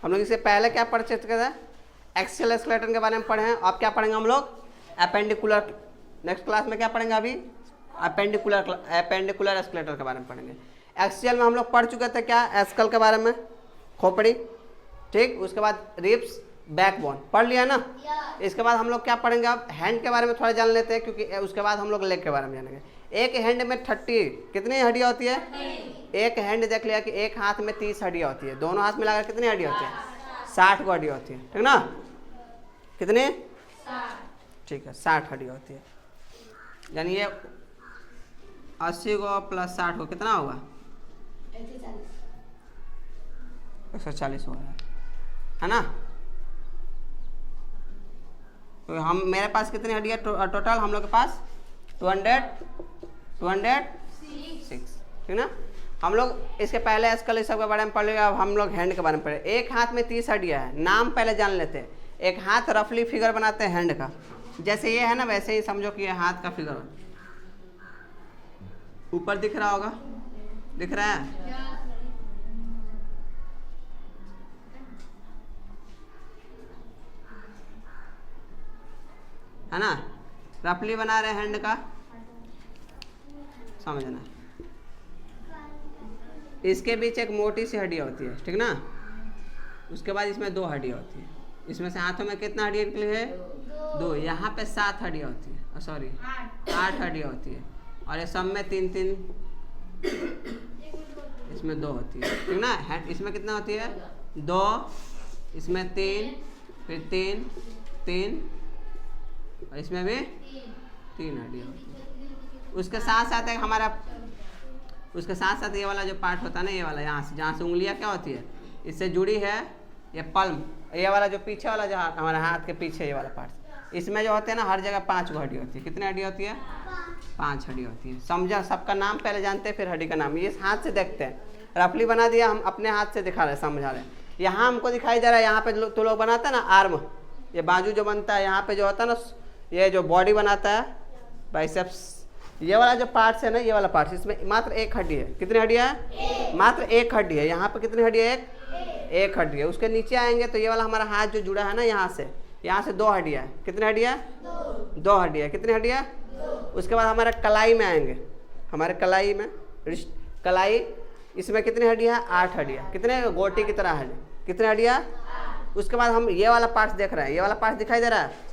हम लोग इससे पहले क्या पढ़ चुके थे, एक्सियल स्केलेटन के बारे में पढ़े हैं। अब क्या पढ़ेंगे हम लोग, एपेंडिकुलर। नेक्स्ट क्लास में क्या पढ़ेंगे अभी, एपेंडिकुलर स्केलेटन के बारे में पढ़ेंगे। एक्सियल में हम लोग पढ़ चुके थे क्या, एस्कल के बारे में, खोपड़ी, ठीक। उसके बाद रिब्स, बैकबोन पढ़ लिया ना। इसके बाद हम लोग क्या पढ़ेंगे, अब हैंड के बारे में थोड़ा जान लेते हैं, क्योंकि उसके बाद हम लोग लेग के बारे में जानेंगे। एक हैंड में 30 कितनी हड्डियाँ होती है, एक हैंड देख लिया कि एक हाथ में 30 हड्डियाँ होती है, दोनों हाथ मिलाकर कितनी हड्डियाँ होती है, 60 को हड्डियाँ होती है, ठीक ना। कितनी, ठीक है, 60 हड्डियाँ होती है। यानी ये 80 को प्लस 60 को कितना होगा, 140 हो रहा है ना। तो हम, मेरे पास कितनी हड्डियाँ टोटल, हम लोग के पास 206, ठीक ना। हम लोग इसके पहले एस्कल सब के बारे में पढ़ लिया। अब हम लोग हैंड के बारे में पढ़े। एक हाथ में 30 हड्डियाँ है, नाम पहले जान लेते हैं। एक हाथ रफली फिगर बनाते हैं हैंड का, जैसे ये है ना, वैसे ही समझो कि ये हाथ का फिगर ऊपर दिख रहा होगा, दिख रहा है, है ना। रफली बना रहे हैंड का, समझना। इसके बीच एक मोटी सी हड्डियाँ होती है, ठीक ना। उसके बाद इसमें 2 हड्डियाँ होती है। इसमें से हाथों में कितना हड्डियाँ निकली है, 2। यहाँ पे 7 हड्डियाँ होती है, सॉरी 8 हड्डियाँ होती है। और ये सब में 3-3, इसमें 2 होती है, ठीक ना। इसमें कितना होती है, 2, इसमें 3, फिर 3, और इसमें भी 3 हड्डियाँ होती है। उसके साथ साथ एक हमारा, उसके साथ साथ ये वाला जो पार्ट होता है ना, ये वाला यहाँ से, जहाँ से उंगलियाँ क्या होती है, इससे जुड़ी है, ये पल्म, ये वाला जो पीछे वाला, जो हमारे हाथ के पीछे ये वाला पार्ट, इसमें जो होते हैं ना, हर जगह 5 हड्डी होती है। कितनी हड्डी होती है, 5 हड्डी होती है। समझा, सबका नाम पहले जानते हैं, फिर हड्डी का नाम। ये हाथ से देखते हैं, रफली बना दिया, हम अपने हाथ से दिखा रहे हैं, समझा रहे हैं। यहाँ हमको दिखाई दे रहा है, यहाँ पे तो लोग बनाते हैं ना आर्म, ये बाजू जो बनता है, यहाँ पे जो होता है ना, ये जो बॉडी बनाता है, बाइसेप्स, ये वाला जो पार्ट्स है ना, ये वाला पार्ट्स, इसमें मात्र 1 हड्डी है। कितनी हड्डी है, मात्र 1 हड्डी है। यहाँ पे कितनी हड्डी है, एक हड्डी है। उसके नीचे आएंगे तो ये वाला हमारा हाथ जो जुड़ा है ना, यहाँ से 2 हड्डियाँ है। कितनी हड्डियाँ, 2 हड्डियाँ। कितनी हड्डियाँ, उसके बाद हमारे कलाई में आएंगे, हमारे कलाई में, कलाई, इसमें कितनी हड्डियाँ है, 8 हड्डियाँ। कितने, गोटी की तरह है, कितनी हड्डियाँ। उसके बाद हम ये वाला पार्ट्स देख रहे हैं, ये वाला पार्ट्स दिखाई दे रहा है,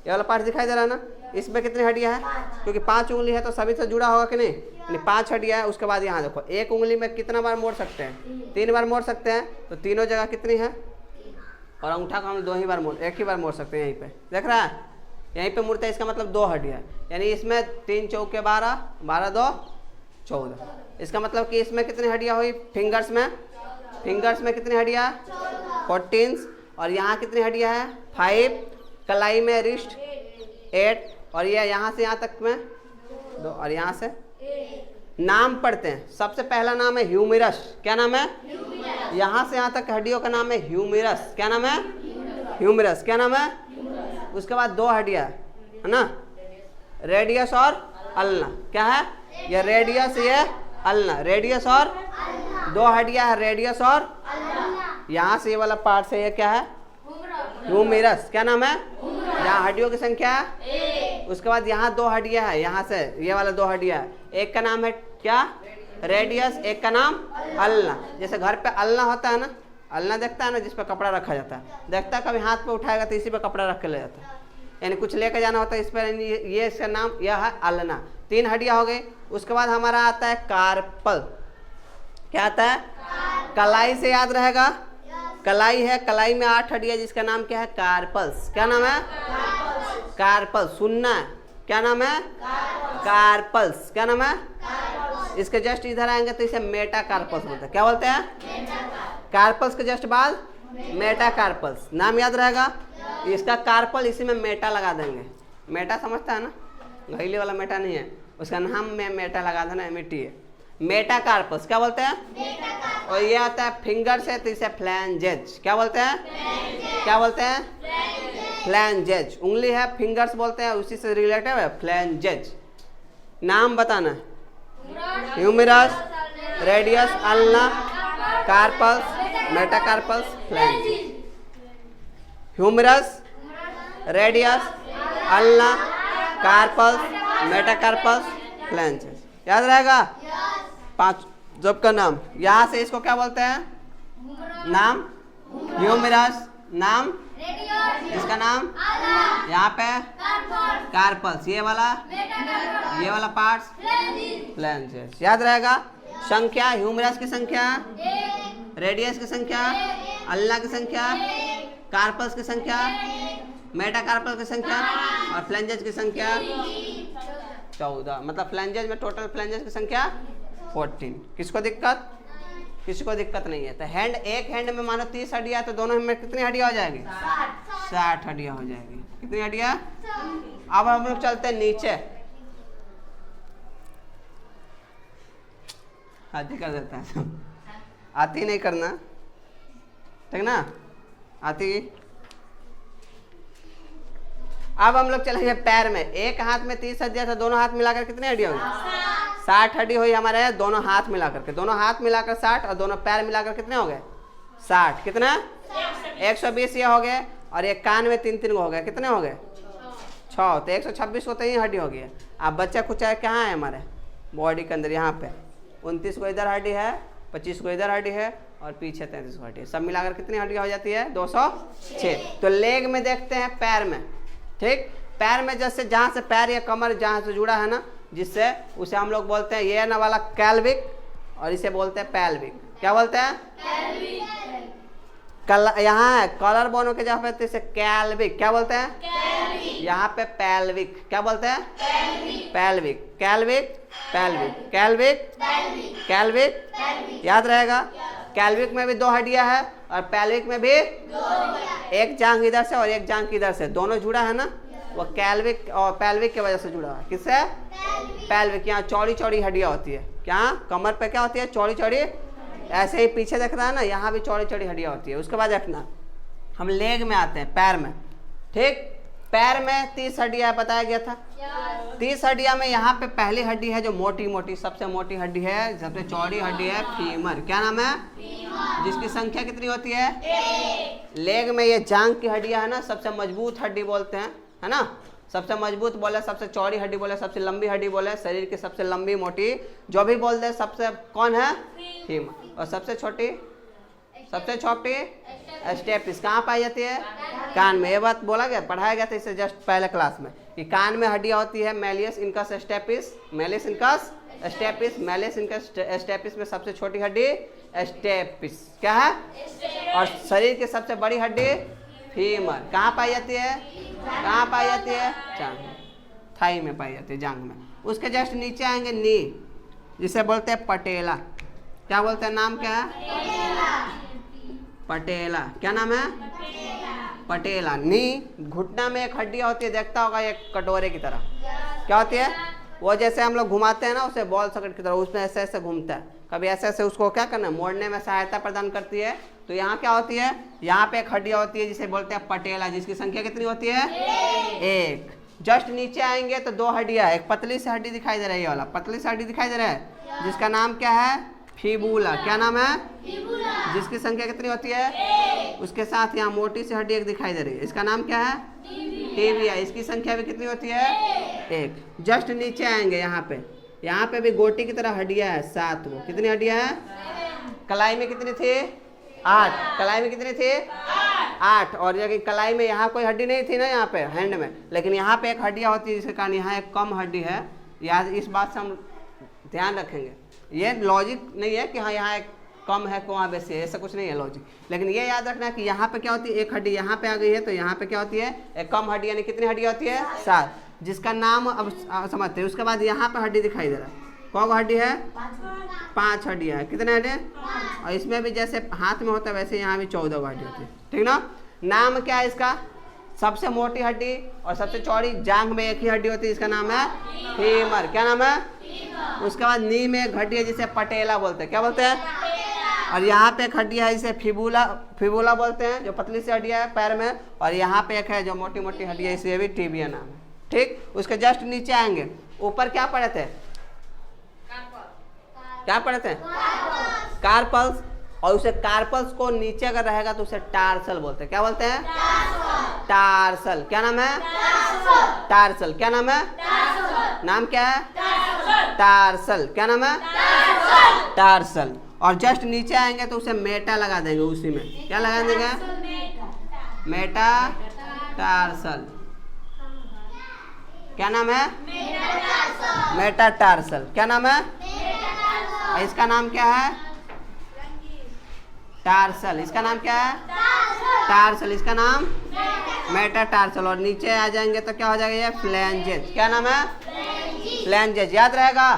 ये वाला पार्ट दिखाई दे रहा है ना, इसमें कितनी हड्डियाँ है, क्योंकि 5 उंगली है तो सभी से जुड़ा होगा कि नहीं, यानी 5 हड्डियाँ है। उसके बाद यहाँ देखो, एक उंगली में कितना बार मोड़ सकते हैं, 3 बार मोड़ सकते हैं, तो तीनों जगह कितनी है, और अंगूठा को हम 2 ही बार मोड़, 1 ही बार मोड़ सकते हैं। यहीं पे देख रहा है, यहीं पे मुड़ते हैं, इसका मतलब 2 हड्डियाँ, यानी इसमें 3 चौके 12, 12 2 14। इसका मतलब कि इसमें कितनी हड्डियाँ हुई, फिंगर्स में कितनी हड्डियाँ, 14, और यहाँ कितनी हड्डियाँ हैं, 5, कलाई में रिस्ट 8, और ये यहाँ से यहाँ तक में 2, और यहाँ से। नाम पढ़ते हैं, सबसे पहला नाम है ह्यूमेरस। क्या नाम है, यहाँ से यहाँ तक हड्डियों का नाम है ह्यूमेरस। क्या नाम है, ह्यूमेरस। क्या नाम है, उसके बाद 2 हड्डियाँ है ना, रेडियस और अल्ना। क्या है, ये रेडियस, ये अल्ना, रेडियस और 2 हड्डियाँ है, रेडियस और यहाँ से ये वाला पार्ट से, ये क्या है, ह्यूमेरस। क्या नाम है, यहाँ हड्डियों की संख्या है। उसके बाद यहाँ 2 हड्डियाँ है, यहाँ से ये वाला 2 हड्डियाँ है, एक का नाम है क्या, रेडियस, एक का नाम अल्ना। जैसे घर पे अल्ना होता है ना, अल्ना देखता है ना, जिस पे कपड़ा रखा जाता है, देखता है, कभी हाथ पे उठाएगा तो इसी पे कपड़ा रख के ले जाता है, यानी कुछ लेके जाना होता है इस पर, ये इसका नाम यह है अल्ना। 3 हड्डियाँ हो गई। उसके बाद हमारा आता है कार्पल। क्या आता है, कलाई से याद रहेगा, कलाई है, कलाई में 8 हड्डियाँ, जिसका नाम क्या है, कार्पल्स। क्या नाम है, कार्पल्स। सुनना है, क्या नाम है, कार्पल्स। क्या नाम है, इसके जस्ट इधर आएंगे तो इसे मेटाकार्पल्स बोलते हैं। क्या बोलते हैं, कार्पल्स के जस्ट बाद मेटाकार्पल्स। नाम याद रहेगा, इसका कार्पल, इसी में मेटा लगा देंगे। मेटा समझता है ना, घैली वाला मेटा नहीं है, उसका नाम में मेटा लगा देना, मिट्टी है, मेटाकार्पस। क्या बोलते हैं, और ये आता है फिंगर से, तो इसे फ्लैंजेज। क्या बोलते हैं, क्या बोलते हैं, फ्लैंजेज। उंगली है, फिंगर्स बोलते हैं, उसी से रिलेटेड है फ्लैंजेज। नाम बताना, humerus, radius, ulna, carpals, metacarpals, phalanges, humerus, radius, ulna, carpals, metacarpals, phalanges. याद रहेगा? 5 जब का नाम। यहाँ से इसको क्या बोलते हैं? नाम ह्यूमरस, नाम इसका नाम, यहाँ पे कार्पल्स, ये वाला पार्ट्स फ्लैंजेस। याद रहेगा? संख्या, ह्यूमरस की संख्या, रेडियस की संख्या, अल्ना की संख्या, कार्पल्स की संख्या, मेटाकार्पल की संख्या और फ्लैंजेस की संख्या 14। मतलब फ्लैंजेस में टोटल फ्लैंजेस की संख्या 14। किसको दिक्कत? किसी को दिक्कत नहीं है। तो हैंड, एक हैंड में मानो 30 हड्डियाँ तो दोनों में कितनी हड्डियाँ हो जाएगी? 60 हड्डियाँ हो जाएगी। कितनी हड्डियाँ? अब हम लोग चलते हैं नीचे। आती कर देता है सब, आती नहीं करना, ठीक ना? आती। अब हम लोग चलेंगे पैर में। एक हाथ में 30 हड्डियाँ था, दोनों हाथ मिलाकर कितनी हड्डियाँ हुई? 60 हड्डी हुई हमारे दोनों हाथ मिलाकर के। दोनों हाथ मिलाकर 60 और दोनों पैर मिलाकर कितने हो गए? 60। कितना? 120 ये हो गए। और एक कान में 3-3 हो गए। कितने हो गए? 6। तो 126 को तो ही हड्डी हो गई है। अब बच्चा कुछ है कहाँ है हमारे बॉडी के अंदर? यहाँ पे 29 को इधर हड्डी है, 25 को इधर हड्डी है और पीछे 33 को हड्डी है। सब मिलाकर कितनी हड्डियाँ हो जाती है? 206। तो लेग में देखते हैं, पैर में। ठीक, पैर में जैसे जहाँ से पैर या कमर जहाँ से जुड़ा है ना, जिससे उसे हम लोग बोलते हैं ये ना वाला कैल्विक, और इसे बोलते हैं पैल्विक। क्या बोलते हैं? यहाँ है कॉलर बोनों के जहाँ पे इसे कैल्विक। क्या बोलते हैं? यहाँ पे पैल्विक। क्या बोलते हैं? पैल्विक, कैल्विक, पैल्विक, कैल्विक, कैल्विक। याद रहेगा? कैल्विक में भी 2 हड्डियां है और पैल्विक में भी 2। एक जांघ इधर से और एक जांघ इधर से, दोनों जुड़ा है ना, वो कैल्विक और पैल्विक की वजह से जुड़ा है। किससे? पैल्विक। यहाँ चौड़ी चौड़ी हड्डियां होती है। क्या? कमर पे क्या होती है? चौड़ी चौड़ी। ऐसे ही पीछे देख रहा है ना, यहाँ भी चौड़ी चौड़ी हड्डियां होती है। उसके बाद देखना, हम लेग में आते हैं, पैर में। ठीक, पैर में 30 हड्डियां बताया गया था। 30 हड्डियां में यहाँ पे पहली हड्डी है जो मोटी मोटी, सबसे मोटी हड्डी है, सबसे चौड़ी हड्डी है, फीमर। क्या नाम है? जिसकी संख्या कितनी होती है? 1। लेग में ये जांघ की हड्डियां है ना, सबसे मजबूत हड्डी बोलते हैं, है ना? सबसे मजबूत बोले, सबसे चौड़ी हड्डी बोले, सबसे लंबी हड्डी बोले, शरीर की सबसे लंबी मोटी जो भी बोल दे, सबसे कौन है? फीमर। और सबसे छोटी स्टेपिस कहाँ पाई जाती है? कान में। ये बात बोला गया, पढ़ाया गया था इसे जस्ट पहले क्लास में, कि कान में हड्डियाँ होती है malleus incus stapes, malleus incus stapes, malleus incus stapes में सबसे छोटी हड्डी स्टेपिस। क्या है? और शरीर की सबसे बड़ी हड्डी फीमर। कहाँ पाई जाती है? कहाँ पाई जाती है? जांघ, थाई में पाई जाती है, जांघ में। उसके जस्ट नीचे आएंगे नी, जिसे बोलते हैं पटेला। क्या बोलते हैं? नाम क्या है? पटेला। क्या नाम है? पटेला। नी, घुटना में एक हड्डियाँ होती है, देखता होगा एक कटोरे की तरह। क्या होती है? वो जैसे हम लोग घुमाते हैं ना उसे, बॉल सॉकेट की तरह, उसमें ऐसे ऐसे घूमता है। कभी ऐसे ऐसे उसको क्या करना है? मोड़ने में सहायता प्रदान करती है। तो यहाँ क्या होती है? यहाँ पे एक हड्डियाँ होती है जिसे बोलते हैं पटेला, जिसकी संख्या कितनी होती है? 1। जस्ट नीचे आएंगे तो 2 हड्डियाँ, एक पतली सी हड्डी दिखाई दे रही है, वाला पतली सी हड्डी दिखाई दे रहा है, जिसका नाम क्या है? फिबुला। क्या नाम है? फिबुला। जिसकी संख्या कितनी होती है? 1। उसके साथ यहाँ मोटी सी हड्डी एक दिखाई दे रही है, इसका नाम क्या है? टिबिया। इसकी संख्या भी कितनी होती है? 1। जस्ट नीचे आएंगे, यहाँ पे भी गोटी की तरह हड्डियाँ है 7 वो। कितनी हड्डियाँ हैं? कलाई में कितनी थी? 8। कलाई में कितनी थी? 8। और ये कलाई में यहाँ कोई हड्डी नहीं थी ना, यहाँ पे हैंड में, लेकिन यहाँ पे एक हड्डियाँ होती है, जिसके कारण यहाँ एक कम हड्डी है। याद, इस बात से हम ध्यान रखेंगे। ये लॉजिक नहीं है कि हाँ यहाँ एक कम है को वहाँ बेसी है, ऐसा कुछ नहीं है लॉजिक। लेकिन ये याद रखना है कि यहाँ पे क्या होती है? एक हड्डी यहाँ पे आ गई है, तो यहाँ पे क्या होती है? एक कम हड्डी, यानी कितनी हड्डी होती है? 7, जिसका नाम अब समझते हैं। उसके बाद यहाँ पे हड्डी दिखाई दे रहा है, कौन हड्डी है? 5 हड्डियाँ है। कितने हड्डी? और इसमें भी जैसे हाथ में होता है वैसे यहाँ भी 14 हड्डी होती है। ठीक ना? नाम क्या है इसका? सबसे मोटी हड्डी और सबसे चौड़ी जांघ में एक ही हड्डी होती है, इसका नाम है फीमर। क्या नाम है? उसके बाद नी में एक हड्डी है जिसे पटेला बोलते हैं। क्या बोलते हैं? और यहाँ पे एक हड्डी है जिसे फिबुला बोलते हैं, जो पतली सी हड्डी है पैर में। और यहाँ पे एक है जो मोटी मोटी हड्डी है, इसे भी टिबिया नाम है। ठीक, उसके जस्ट नीचे आएंगे, ऊपर क्या पढ़े थे? क्या पढ़े थे? कार्पल्स। और उसे कार्पल्स को नीचे अगर रहेगा तो उसे टार्सल बोलते हैं। क्या बोलते हैं? टार्सल। क्या नाम है? टार्सल। क्या नाम है? नाम क्या है? टार्सल। क्या नाम है? टार्सल। और जस्ट नीचे आएंगे तो उसे मेटा लगा देंगे उसी में। क्या लगा देंगे? Meta tarsal. क्या नाम है? Meta tarsal. क्या नाम है? इसका नाम क्या है? टार्सल। इसका नाम क्या है? टार्सल। इसका नाम मेटा टार्सल। और नीचे आ जाएंगे तो क्या हो जाएगा? ये फ्लैंजेस। क्या नाम है? फ्लैंजेस। याद रहेगा?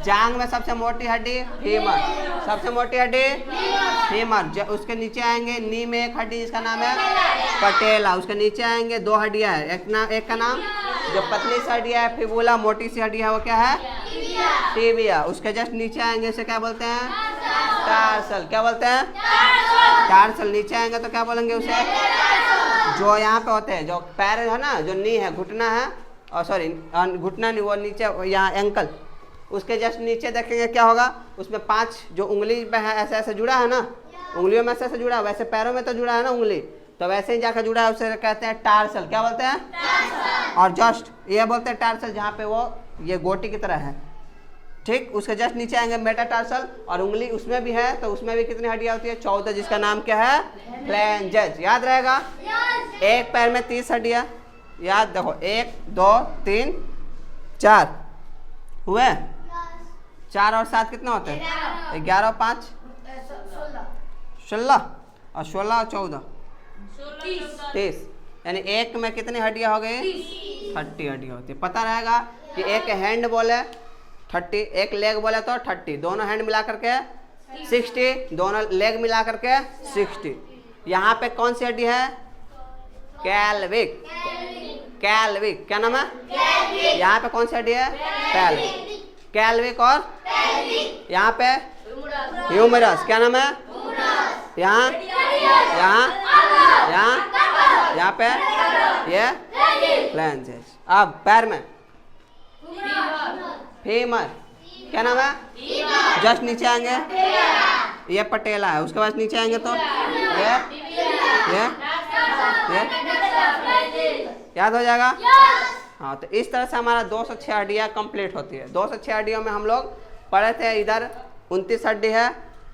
जांग में सबसे मोटी हड्डी फीमर। सबसे मोटी हड्डी फीमर। उसके नीचे आएंगे नी में एक हड्डी जिसका नाम है पटेला। उसके नीचे आएंगे दो हड्डियां है, एक का नाम जो पतली सी हड्डियां है फिबुला, मोटी सी हड्डी है वो क्या है? टिबिया। उसके जस्ट नीचे आएंगे उसे क्या बोलते हैं? टार्सल। क्या बोलते हैं? टार्सल। नीचे आएंगे तो क्या बोलेंगे उसे? जो यहाँ पे होते हैं जो पैर है ना, जो नी है, घुटना है, और सॉरी घुटना नहीं, वो नीचे यहाँ एंकल, उसके जस्ट नीचे देखेंगे क्या होगा? उसमें 5 जो उंगली में है ऐसे ऐसे जुड़ा है ना, उंगलियों में ऐसे जुड़ा है, वैसे पैरों में तो जुड़ा है ना उंगली, तो वैसे ही जाकर जुड़ा है उसे कहते हैं टार्सल। क्या बोलते हैं? टार्सल। और जस्ट ये बोलते हैं टार्सल जहाँ पे वो ये गोटी की तरह है, ठीक। उसके जस्ट नीचे आएंगे मेटाटार्सल, और उंगली उसमें भी है, तो उसमें भी कितनी हड्डियाँ होती है? 14, जिसका नाम क्या है? फ्लैंजेस। याद रहेगा? एक पैर में 30 हड्डियाँ। याद देखो 1 2 3 4 हुए। 4 और 7 कितना होते हैं? 11 और 5 16, और 16 और 14 30। यानी एक में कितनी हड्डियाँ हो गई? 30 हड्डियाँ होती है। पता रहेगा कि एक हैंड बोले 30, एक लेग बोले तो 30, दोनों हैंड मिला करके 60, दोनों लेग मिला करके 60। यहाँ पे कौन सी हड्डी है? कैल्विक। कैल्विक। क्या नाम है? यहाँ पे कौन सी हड्डी है? पैल्विक। कैल्विक। और यहाँ पे ह्यूमरस। क्या नाम है? यहाँ यहाँ यहाँ यहाँ पे ये फ्लैंजेस। अब पैर में फीमर। क्या नाम है? जस्ट नीचे आएंगे ये पटेला है, उसके बाद नीचे आएंगे तो ये याद हो जाएगा। हाँ, तो इस तरह से हमारा 206 हड्डियाँ कंप्लीट होती है। 206 हड्डियों में हम लोग पढ़े थे, इधर 29 हड्डी है,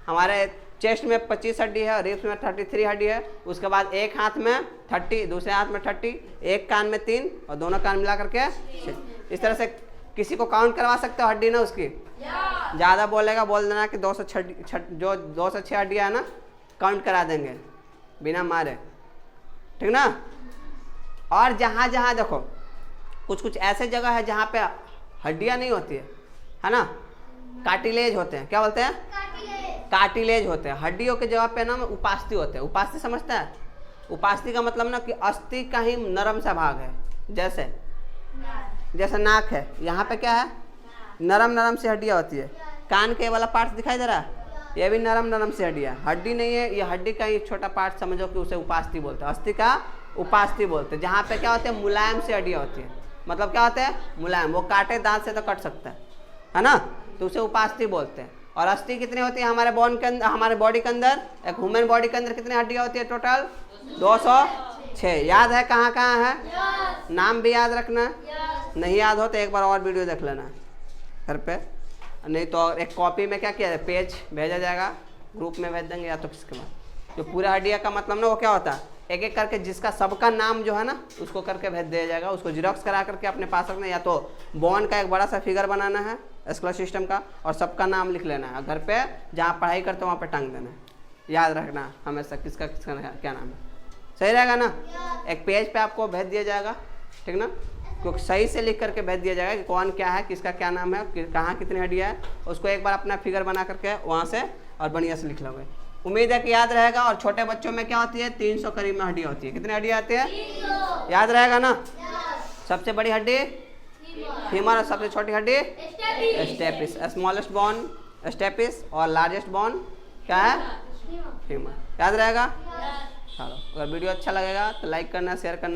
हमारे चेस्ट में 25 हड्डी है, रिब्स में 33 हड्डी है। उसके बाद एक हाथ में 30, दूसरे हाथ में 30, एक कान में 3 और दोनों कान मिला करके 6। इस तरह से किसी को काउंट करवा सकते हो हड्डी ना उसकी? ज़्यादा बोलेगा बोल देना कि 206 जो 206 हड्डियाँ है ना काउंट करा देंगे बिना मारे, ठीक ना। और जहाँ जहाँ देखो कुछ कुछ ऐसे जगह है जहाँ पे हड्डियाँ नहीं होती है ना, कार्टिलेज होते हैं। क्या बोलते हैं? कार्टिलेज होते हैं। हड्डियों के जगह पे ना उपास्थि होते हैं। उपास्थि समझता है? उपास्थि का मतलब ना कि अस्थि का ही नरम सा भाग है। जैसे नाक है, यहाँ पे क्या है? नरम नरम सी हड्डियाँ होती है। कान के वाला पार्ट दिखाई दे रहा है, ये भी नरम नरम सी हड्डियाँ। हड्डी नहीं है ये, हड्डी का ही छोटा पार्ट समझो कि उसे उपास्थि बोलते हैं। अस्थि का उपास्थि बोलते हैं। जहाँ पे क्या होते हैं? मुलायम सी हड्डियाँ होती है। मतलब क्या होते हैं? मुलायम। वो काटे दांत से तो कट सकता है ना, तो उसे उपास्थि बोलते हैं। और अस्थि कितनी होती है हमारे बोन के अंदर, हमारे बॉडी के अंदर? एक ह्यूमन बॉडी के अंदर कितनी हड्डियाँ होती है टोटल? 206। याद है कहाँ कहाँ है? नाम भी याद रखना। नहीं याद हो तो एक बार और वीडियो देख लेना घर पे, नहीं तो एक कॉपी में क्या किया है, पेज भेजा जाएगा, ग्रुप में भेज देंगे या तो किसके बाद। जो पूरा हड्डिया का मतलब ना वो क्या होता है, एक एक करके जिसका सबका नाम जो है ना उसको करके भेज दिया जाएगा। उसको जिरोक्स करा करके अपने पास रखना, या तो बॉन्ड का एक बड़ा सा फिगर बनाना है स्केलेटल सिस्टम का और सबका नाम लिख लेना है। घर पे जहाँ पढ़ाई करते हो वहाँ पे टांग देना है। याद रखना हमेशा किसका किसका क्या नाम है। सही रहेगा ना? एक पेज पे आपको भेज दिया जाएगा, ठीक ना, क्योंकि सही से लिख करके भेज दिया जाएगा कि कौन क्या है, किसका क्या नाम है, कहाँ कितनी हड्डियाँ है। उसको एक बार अपना फिगर बना करके वहाँ से और बढ़िया से लिख लोगे। उम्मीद है कि याद रहेगा। और छोटे बच्चों में क्या होती है? 300 करीब में हड्डियाँ होती है। कितनी हड्डियाँ आती है? 300। याद रहेगा ना? सबसे बड़ी हड्डी फीमर और सबसे छोटी हड्डी स्टेपिस। स्मॉलेस्ट बोन स्टेपिस और लार्जेस्ट बोन क्या है? फीमर। याद रहेगा? चलो, अगर वीडियो अच्छा लगेगा तो लाइक करना, शेयर करना।